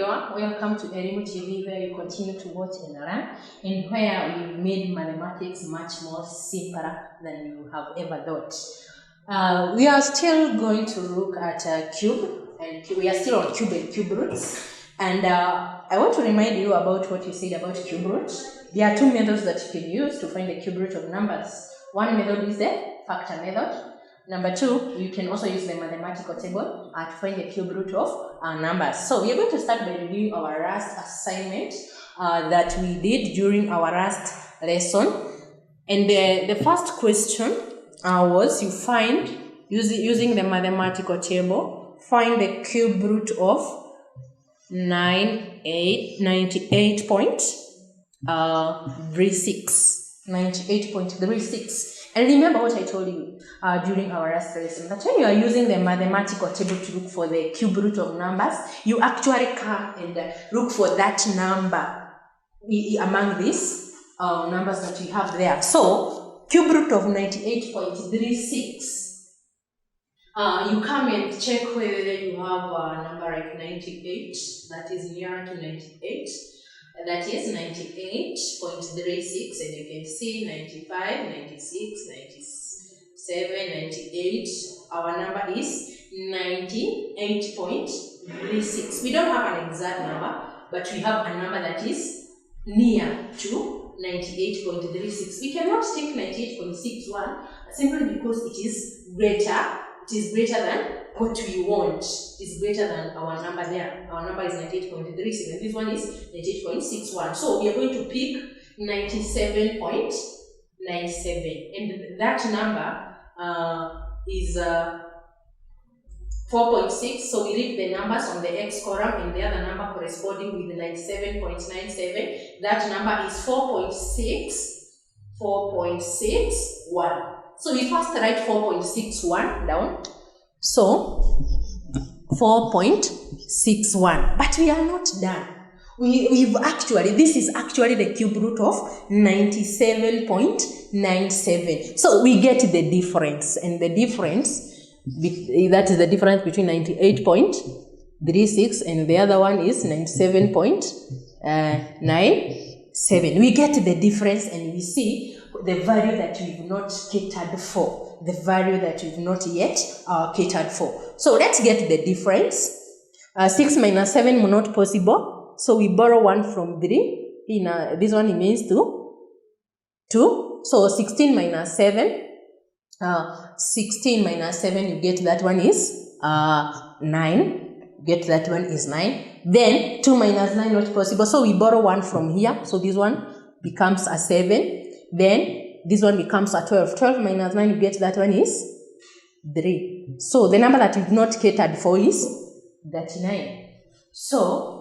everyone, welcome to Elimu TV, where you continue to watch and learn, and where we made mathematics much more simpler than you have ever thought. We are still going to look at cube, and we are still on cube and cube roots. And I want to remind you about what you said about cube roots. There are two methods that you can use to find the cube root of numbers. One method is the factor method. Number two, you can also use the mathematical table to find the cube root of numbers. So we are going to start by reviewing our last assignment that we did during our last lesson. And the first question was you find, using the mathematical table, find the cube root of 98.36. And remember what I told you during our last lesson, that when you are using the mathematical table to look for the cube root of numbers, you actually come and look for that number among these numbers that you have there. So, cube root of 98.36. You come and check whether you have a number like 98 that is near to 98. That is 98.36, and you can see 95, 96, 97, 98. Our number is 98.36. We don't have an exact number, but we have a number that is near to 98.36. We cannot take 98.61 simply because it is greater. It is greater than what we want. Is greater than our number there. Our number is 98.36 and this one is 98.61. So we are going to pick 97.97, and that number is 4.6. So we read the numbers on the x column and the other number corresponding with the 97.97. That number is 4.61. So we first write 4.61 down. So 4.61. But we are not done. This is actually the cube root of 97.97. So we get the difference, and the difference, that is the difference between 98.36 and the other one is 97.97. We get the difference and we see the value that we've not catered for, the value that we've not yet catered for. So let's get the difference. 6 minus 7 is not possible. So we borrow 1 from 3. This one means 2. So 16 minus 7. 16 minus 7, you get that one is 9. Get that one is 9. Then 2 minus 9 not possible. So we borrow 1 from here. So this one becomes a 7. Then this one becomes a 12. 12 minus 9, you get that one is 3. So the number that we've not catered for is 39. So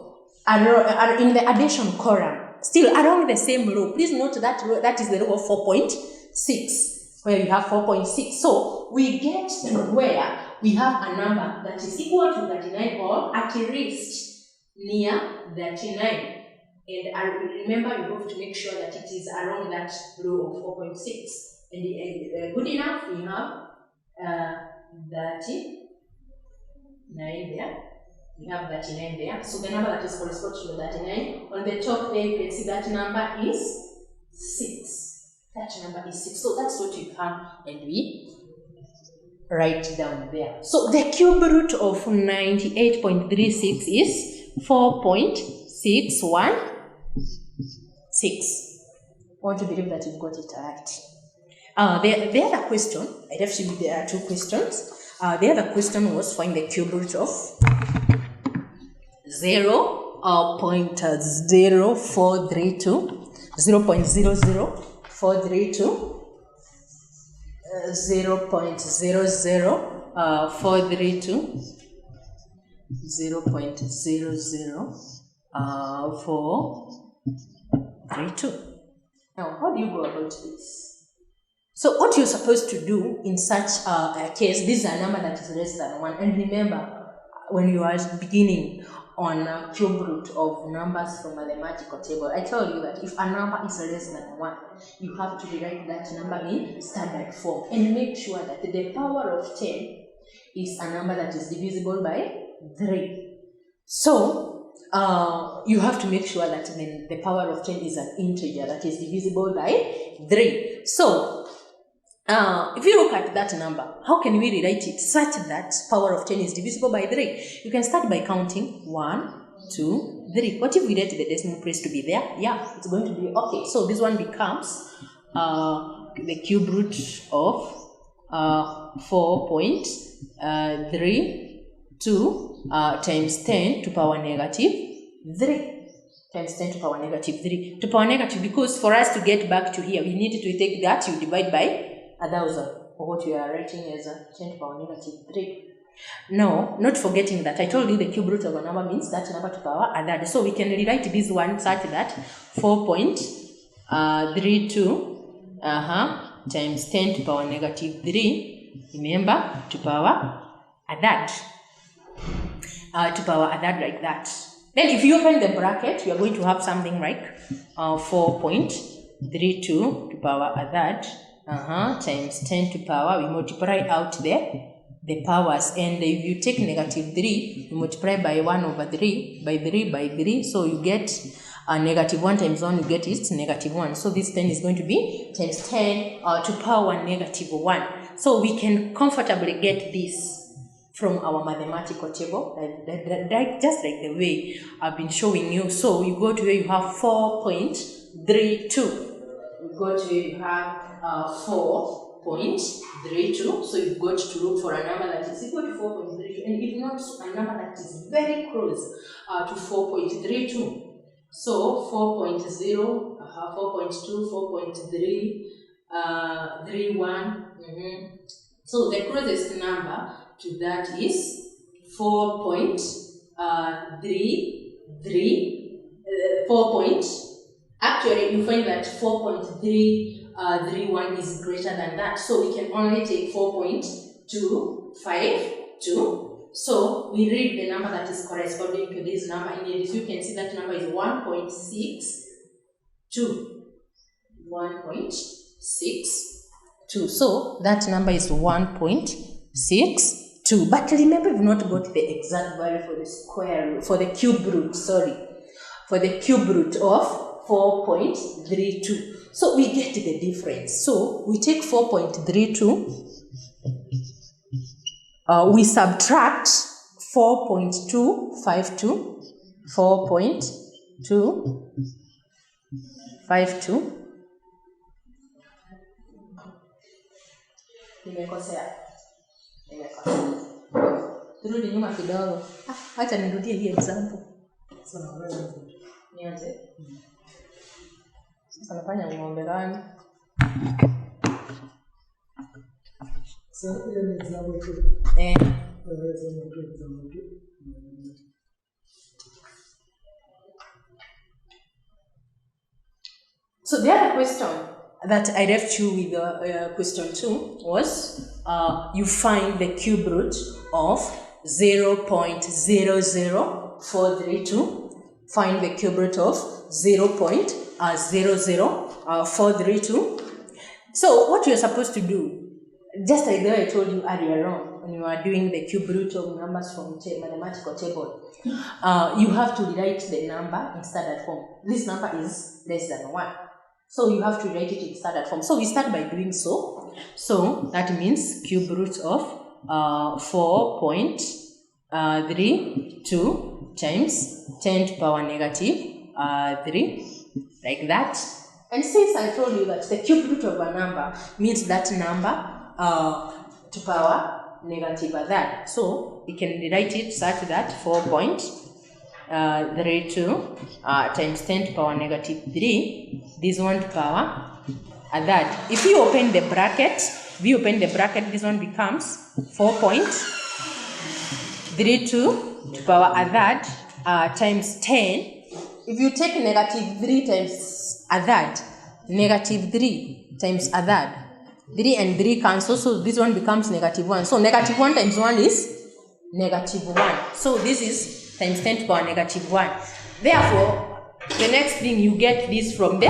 in the addition column, still along the same row, please note that row, that is the row of 4.6, where we have 4.6. So we get to where we have a number that is equal to 39 or at least near 39. And remember, you have to make sure that it is around that row of 4.6. And good enough, we have 39 there. We have 39 there. So the number that is corresponding to 39, on the top there, you can see that number is 6. That number is 6. So that's what we come and we write down there. So the cube root of 98.36 is 4.616. I want to believe that you've got it right. The other question, I left you with there are two questions. The other question was find the cube root of 0.0432, 0.00432, 0.00432, 0.00432. Now, how do you go about this? So, what you're supposed to do in such a case, this is a number that is less than 1. And remember, when you are beginning on a cube root of numbers from mathematical table, I told you that if a number is less than 1, you have to rewrite that number in standard form and make sure that the power of 10 is a number that is divisible by 3. So, you have to make sure that the power of 10 is an integer that is divisible by 3. So, if you look at that number, how can we rewrite it such that power of 10 is divisible by 3? You can start by counting 1, 2, 3. What if we let the decimal place to be there? Yeah, it's going to be okay. So this one becomes the cube root of 4.32 times 10 to power negative 3. Times 10 to power negative 3. To power negative, because for us to get back to here, we need to take that, you divide by 1,000, or what we are writing as 10 to power negative 3. Now, not forgetting that I told you the cube root of a number means that number to power a third. So we can rewrite this one such that 4.32 times 10 to power negative 3, remember, to power a third. To power a third like that. Then if you open the bracket, you are going to have something like 4.32 to power a third times 10 to power. We multiply out the powers, and if you take negative 3, you multiply by 1 over 3, by 3, by 3, so you get negative 1 times 1, you get is negative 1. So this 10 is going to be times 10 to power negative 1. So we can comfortably get this from our mathematical table, just like the way I've been showing you. So you go to where you have 4.32. You go to where you have 4.32. So you've got to look for a number that is equal to 4.32, and if not, a number that is very close to 4.32. So 4.0, 4.2, 4.3, 3.1. So the closest number to that is 4.33. Actually, you find that 4.331 is greater than that. So we can only take 4.252. So we read the number that is corresponding to this number. And as you can see, that number is 1.62. 1.62. So that number is 1.62. But remember, we've not got the exact value for the square root, for the cube root, for the cube root of 4.32. So we get the difference. So we take 4.32, we subtract 4.252, 4.252. Turudi nyuma kidogo. Acha nirudie hii example. Nianze. Sasa nafanya ng'ombe gani? So ile example tu. So the other question that I left you with question 2 was you find the cube root of 0.00432. Find the cube root of 0.00432. So what you're supposed to do, just like I told you earlier on, when you are doing the cube root of numbers from mathematical table, you have to rewrite the number in standard form. This number is less than 1. So you have to write it in standard form. So we start by doing so. So that means cube root of 4.32 times 10 to power negative 3, like that. And since I told you that the cube root of a number means that number to power negative a third. So we can rewrite it such that 4.32 times 10 to power negative 3, this one to power a third. If you open the bracket, this one becomes 4.32 to power a third times 10. If you take negative 3 times a third, negative 3 times a third, 3 and 3 cancel, so this one becomes negative 1. So negative 1 times 1 is negative 1. So this is times 10 to power negative 1. Therefore, the next thing, you get this from the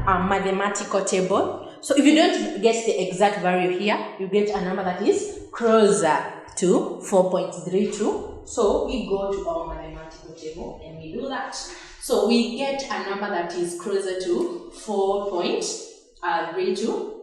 mathematical table. So if you don't get the exact value here, you get a number that is closer to 4.32. So we go to our mathematical table and we do that. So we get a number that is closer to 4.32.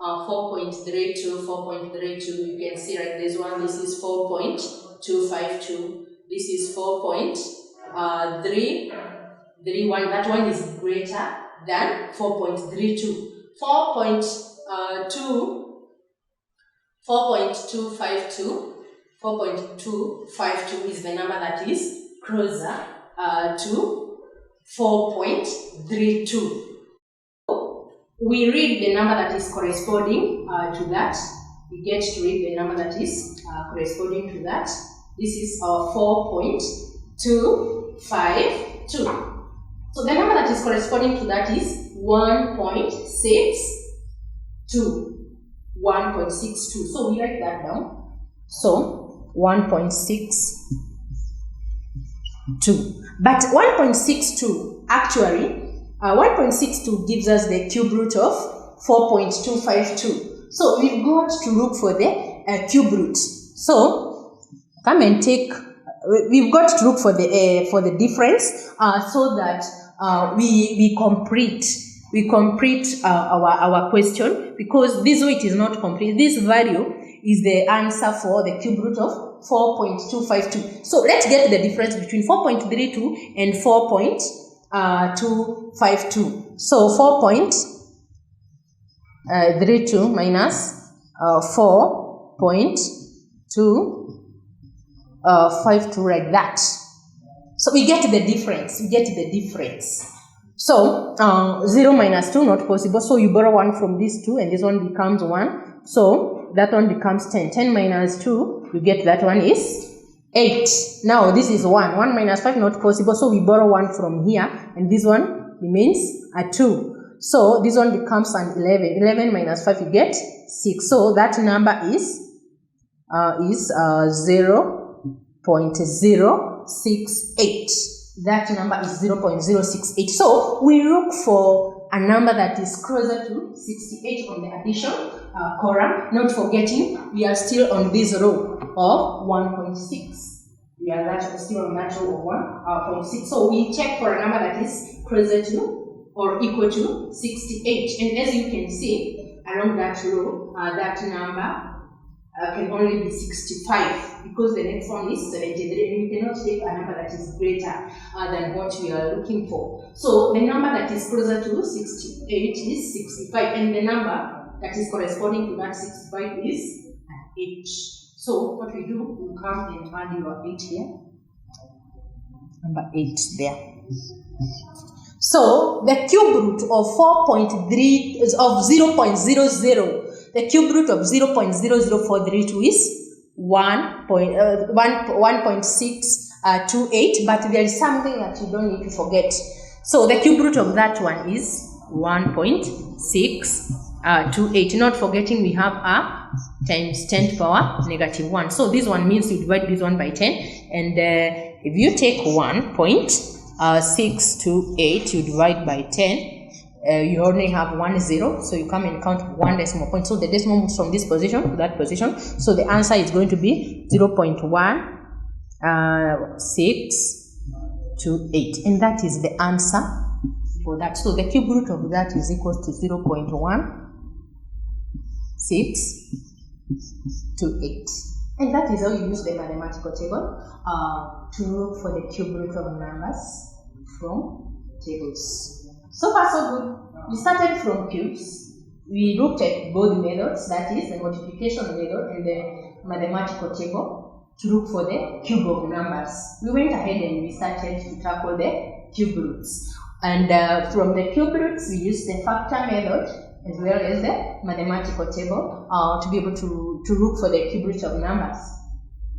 4.32, 4.32, you can see right, this one, this is 4.252, this is 4.331, that one is greater than 4.32. 4.252 is the number that is closer to 4.32. We read the number that is corresponding to that. We get to read the number that is corresponding to that. This is 4.252. So the number that is corresponding to that is 1.62. 1.62. So we write that down. So 1.62. But 1.62 actually, 1.62 gives us the cube root of 4.252. So we've got to look for the cube root. So come and take. We've got to look for the difference so that we complete our question, because this way it is not complete. This value is the answer for the cube root of 4.252. So let's get the difference between 4.32 and 4.252. So 4.32 minus 4.252 like that. So we get the difference. So 0 minus 2 not possible. So you borrow 1 from these two and this one becomes 1. So that one becomes 10. 10 minus 2, you get that one is 8. Now this is 1. 1 minus 5 not possible. So we borrow 1 from here and this one remains a 2. So this one becomes an 11. 11 minus 5 you get 6. So that number is 0.068. That number is 0.068. So we look for a number that is closer to 68 on the addition column. Not forgetting, we are still on this row of 1.6. We are still on that row of 1.6. So we check for a number that is closer to or equal to 68. And as you can see, along that row, that number can only be 65, because the next one is 73, and we cannot take a number that is greater than what we are looking for. So the number that is closer to 68 is 65, and the number that is corresponding to that 65 is an 8. So what we do, we come and add your 8 here, number 8 there. So the cube root of 4.3 is of 0.00. The cube root of 0.00432 is 1.628, but there is something that you don't need to forget. So the cube root of that one is 1.628. Not forgetting we have a times 10 to the power negative 1. So this one means you divide this one by 10, and if you take 1.628, you divide by 10. You only have 1 0, so you come and count 1 decimal point. So the decimal moves from this position to that position. So the answer is going to be 0.1628, and that is the answer for that. So the cube root of that is equal to 0.1628, and that is how you use the mathematical table to look for the cube root of numbers from tables. So far so good. We started from cubes. We looked at both methods, that is the multiplication method and the mathematical table, to look for the cube of numbers. We went ahead and we started to tackle the cube roots. And from the cube roots, we used the factor method as well as the mathematical table to be able to look for the cube root of numbers.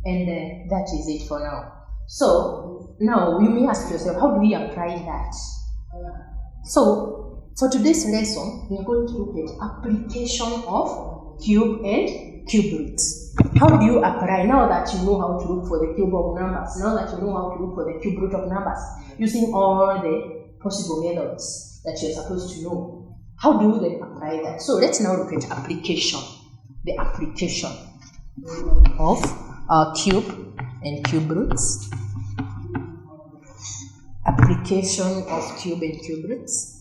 And that is it for now. So now you may ask yourself, how do we apply that? So for today's lesson, we are going to look at application of cube and cube roots. How do you apply, now that you know how to look for the cube of numbers, now that you know how to look for the cube root of numbers, using all the possible methods that you're supposed to know? How do you then apply that? So let's now look at application, the application of cube and cube roots. Application of cube and cube roots.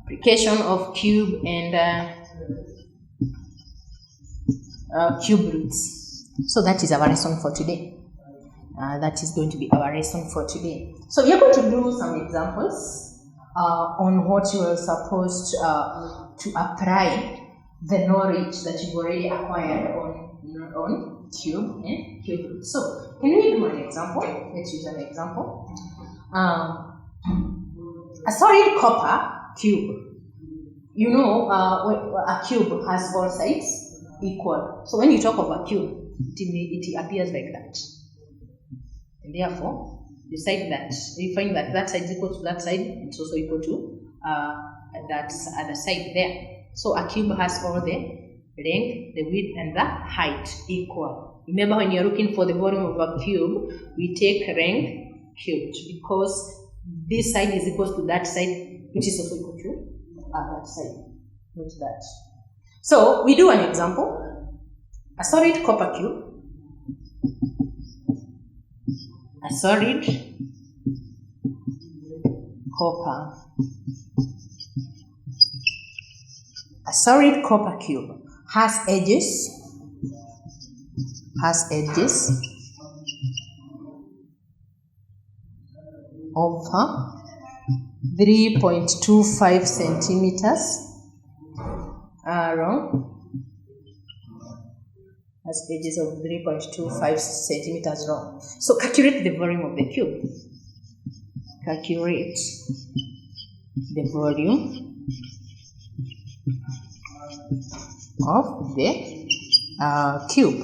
Application of cube and cube roots. So that is our lesson for today. That is going to be our lesson for today. So we are going to do some examples on what you are supposed to apply the knowledge that you've already acquired on cube and cube roots. So can we do an example? Let's use an example. A solid copper cube. You know, a cube has all sides equal. So when you talk of a cube, it appears like that. And therefore, you find that that side is equal to that side. It's also equal to that other side there. So a cube has all the length, the width, and the height equal. Remember, when you're looking for the volume of a cube, we take length cubed, because this side is equal to that side, which is also equal to that side, not that. So we do an example. A solid copper cube. A solid copper. A solid copper cube has edges. Over 3.25 centimeters long. Has edges of 3.25 centimeters long. So calculate the volume of the cube. Calculate the volume of the cube.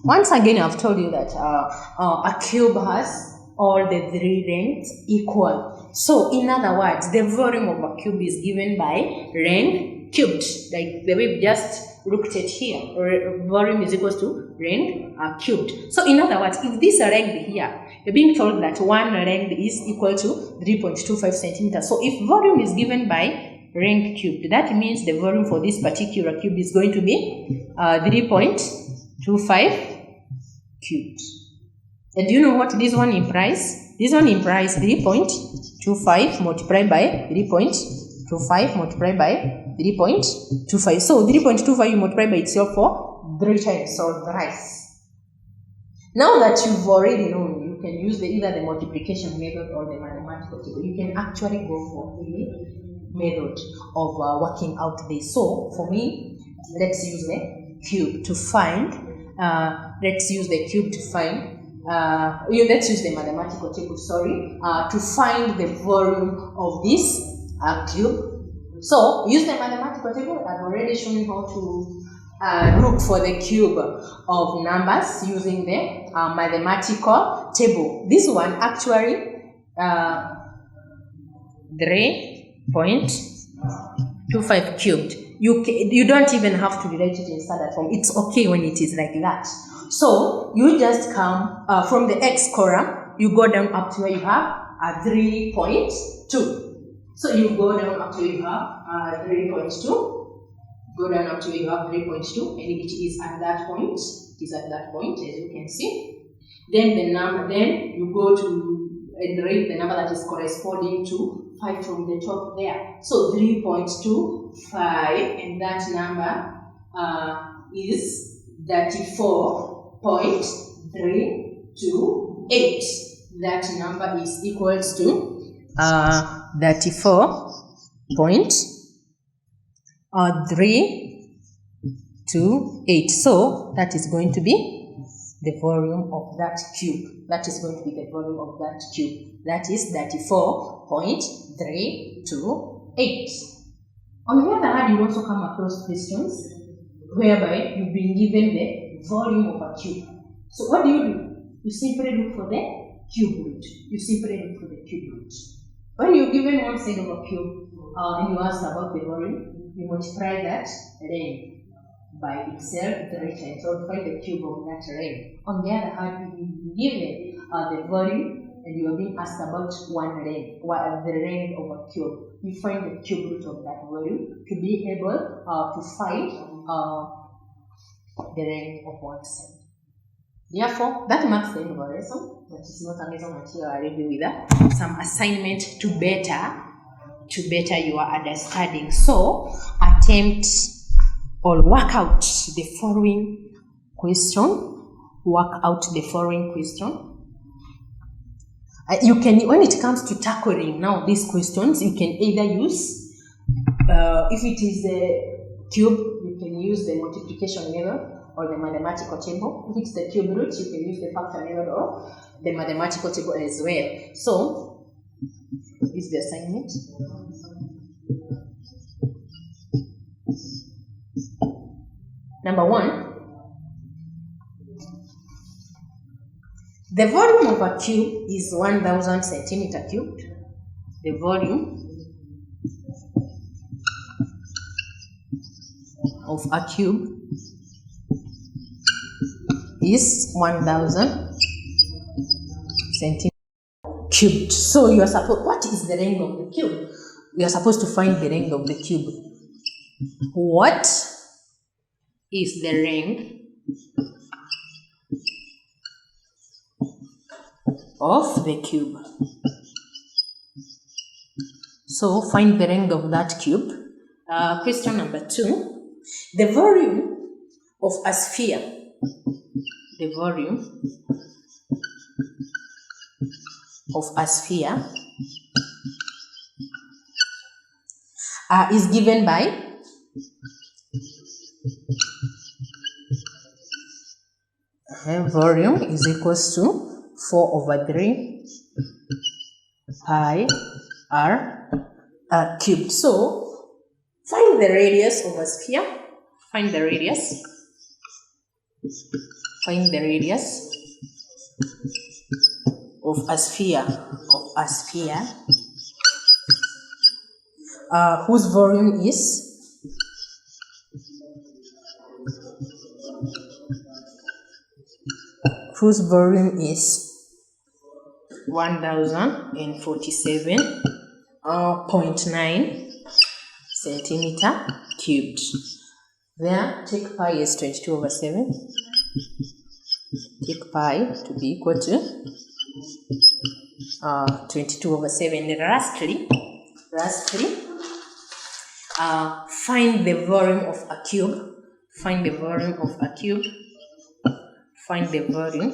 Once again, I've told you that a cube has all the three lengths equal. So in other words, the volume of a cube is given by length cubed, like the way we just looked at here. Volume is equal to length cubed. So in other words, if this length here, you're being told that one length is equal to 3.25 centimeters. So if volume is given by length cubed, that means the volume for this particular cube is going to be 3.25 cubed. And do you know what this one implies? This one implies 3.25 multiplied by 3.25 multiplied by 3.25. So 3.25 you multiply by itself for 3 times, so thrice. Now that you've already known, you can use either the multiplication method or the mathematical table. You can actually go for any method of working out this. So for me, let's use the cube to find. Let's use the mathematical table, to find the volume of this cube. So use the mathematical table. I've already shown you how to look for the cube of numbers using the mathematical table. This one actually 3.25 cubed. You don't even have to rewrite it in standard form. It's okay when it is like that. So you just come from the x column, you go down up to where you have 3.2. So you go down up to where you have 3.2. Go down up to where you have 3.2, and it is at that point. It is at that point, as you can see. Then the number. Then you go to and write the number that is corresponding to 5 from the top there. So 3.25, and that number is 34.328. That number is equals to 34.328. So that is going to be the volume of that cube. That is going to be the volume of that cube. That is 34.328. On the other hand, you also come across questions whereby you've been given the volume of a cube. So what do? You simply look for the cube root. When you're given one side of a cube and you ask about the volume, you multiply that length by itself 3 times. So find the cube of that ring. On the other hand, if you given the volume and you are being asked about one ring, the ring of a cube, you find the cube root of that volume to be able to find the ring of one side. Therefore, that marks the end of our lesson, but it's not a lesson until you are ready with some assignment to better your understanding. So, attempt or work out the following question. Work out the following question. You can, when it comes to tackling now these questions, you can either use, if it is a cube, you can use the multiplication method or the mathematical table. If it's the cube root, you can use the factor method or the mathematical table as well. So, this is the assignment. Number 1. The volume of a cube is 1000 centimeter cubed. The volume of a cube is 1000 centimeter cubed. So you are supposed, what is the range of the cube? We are supposed to find the range of the cube. What is the range of the cube? So find the range of that cube. Question number 2. The volume of a sphere. The volume of a sphere is given by volume is equals to 4/3 pi r cubed. So find the radius of a sphere. Find the radius. Find the radius of a sphere. Whose volume is 1047.9 centimeter cubed. There, take pi as 22/7. Take pi to be equal to 22/7. Lastly, find the volume of a cube. Find the volume of a cube. Find the volume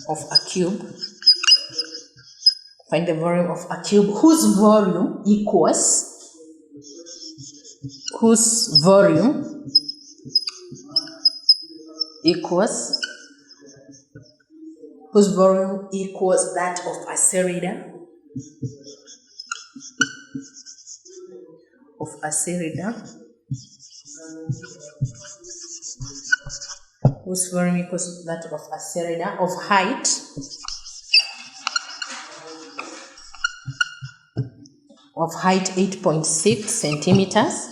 of a cube. Find the volume of a cube whose volume equals that of a cylinder. Whose volume equals that of a cylinder of height 8.6 centimeters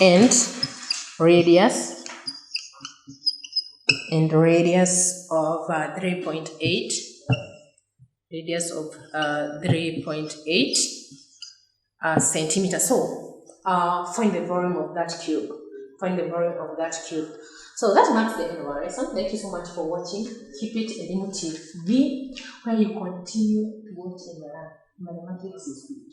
and radius of 3.8 centimeters. So find the volume of that cube. So that marks the end of our lesson. Thank you so much for watching. Keep it emotive. Be where you continue to watch and learn. Mathematics is good.